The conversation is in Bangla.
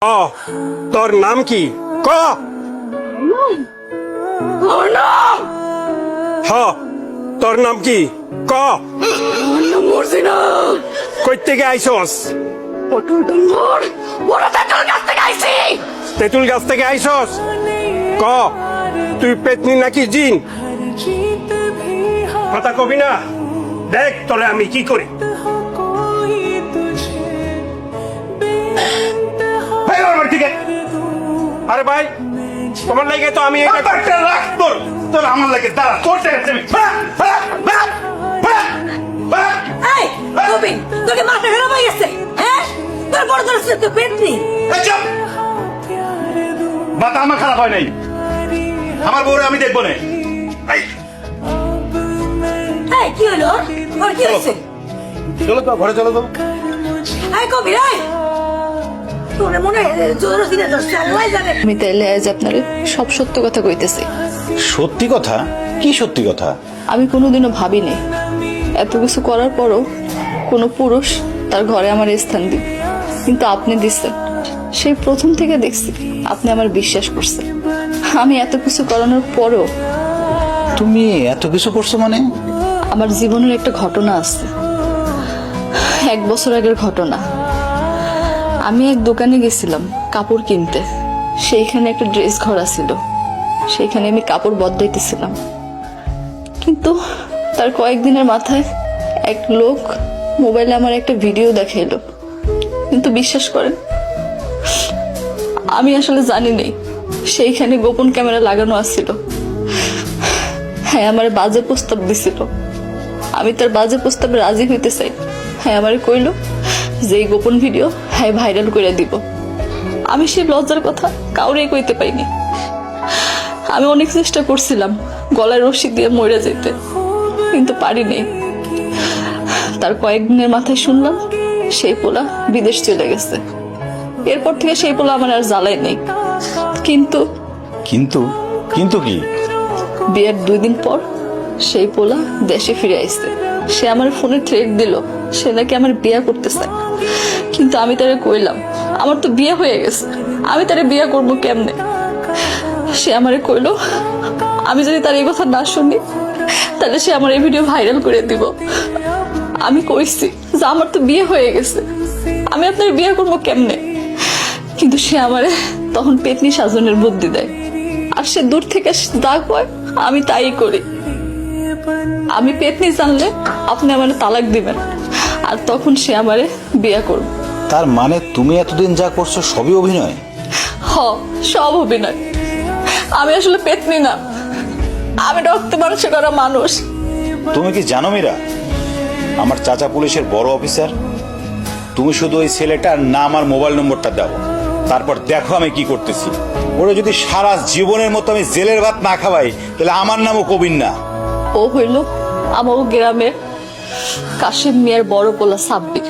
তোর নাম কি ক? তোর নাম কি ক? কই থেকে আইসস? তেঁতুল গাছ থেকে আইসস? ক তুই পেতনি নাকি জিন? কথা কবি না? দেখ তোরে আমি কি করি। আরে ভাই তোমার লাগে তো আমি তোর আমার লাগে দাঁড়া তোর তোকে মাথা খারাপ হয়ে গেছে, হ্যাঁ? তোর বড় তোর তো পেট নেই। মাথা আমার খারাপ হয় নাই, আমার বউরে আমি দেখবো না। কি হলো? ওর কি হয়েছে? চলো তো ঘরে চলো তো। কবি রায় তোরে মনে জোর দিনে ধরছে, আল্লাহ জানে। আমি তাইলে আজ আপনারে সব সত্য কথা কইতেছি। সত্যি কথা? কি সত্যি কথা? আমি কোনোদিনও ভাবিনি এত কিছু করার পরও কোনো পুরুষ তার ঘরে আমার স্থান দিন, কিন্তু আপনি দিচ্ছেন। সেই প্রথম থেকে দেখছি আপনি আমার বিশ্বাস করছেন। আমি এত কিছু করানোর পরও তুমি এত কিছু করছো মানে? আমার জীবনের একটা ঘটনা আছে, 1 বছর আগের ঘটনা। আমি এক দোকানে গেছিলাম কাপড় কিনতে, সেইখানে একটা ড্রেস ঘর ছিল, সেইখানে আমি কাপড় বদলাইতেছিলাম। কিন্তু তার কয়েকদিনের মাথায় এক লোক মোবাইলে আমার একটা ভিডিও দেখাইলো। কিন্তু বিশ্বাস করেন আমি আসলে জানি নাই সেইখানে গোপন ক্যামেরা লাগানো আছিল। হ্যাঁ, আমার বাজে প্রস্তাব দিছিল। আমি তার বাজে প্রস্তাবে রাজি হইতে চাই। হ্যাঁ, আমারে কইলো যে এই গোপন ভিডিও হ্যাঁ ভাইরাল করে দিব। আমি সেই লজ্জার কথা কাউরেই কইতে পাইনি। আমি অনেক চেষ্টা করছিলাম গলায় রশি দিয়ে মরে যেতে, কিন্তু পারিনি। তার কয়েকদিনের মাথায় শুনলাম সেই পোলা বিদেশ চলে গেছে। এরপর থেকে সেই পোলা আমার আর জ্বালাই নেই। কিন্তু কিন্তু কিন্তু কি? বিয়ের 2 দিন পর সেই পোলা দেশে ফিরে আইছে। সে আমার ফোনে থ্রেট দিল সে নাকি আমার বিয়ে করতে চায়। কিন্তু আমি তারে কইলাম আমার তো বিয়ে হয়ে গেছে, আমি তারে বিয়ে করবো কেমনে? সে আমারে কইলো আমি যদি তার এই কথা না শুনি তাহলে সে আমার এই ভিডিও ভাইরাল করে দিব। আমি কইছি যে আমার তো বিয়ে হয়ে গেছে, আমি আপনার বিয়ে করবো কেমনে? কিন্তু সে আমারে তখন পেতনি সাজনের বুদ্ধি দেয়, আর সে দূর থেকে যা কয় আমি তাই করি। আমি পেতনি জানলে আপনি আমারে তালাক দিবেন, আর তখন সে আমারে বিয়ে করবে। তার মানে তুমি এতদিন যা করছো সবই অভিনয়? সব অভিনয়। আমি আসলে পেতনি না, আমি রক্ত মাংসে করা মানুষ। তুমি কি জানো মীরা, আমার চাচা পুলিশের বড় অফিসার। তুমি শুধু ওই ছেলেটার নাম আর মোবাইল নম্বরটা দাও, তারপর দেখো আমি কি করতেছি। ওরা যদি সারা জীবনের মতো আমি জেলের ভাত না খাওয়াই তাহলে আমার নামও কবির না। ও হইল আমার গ্রামের কাশিম মিয়ার বড় পোলা সাব্বির।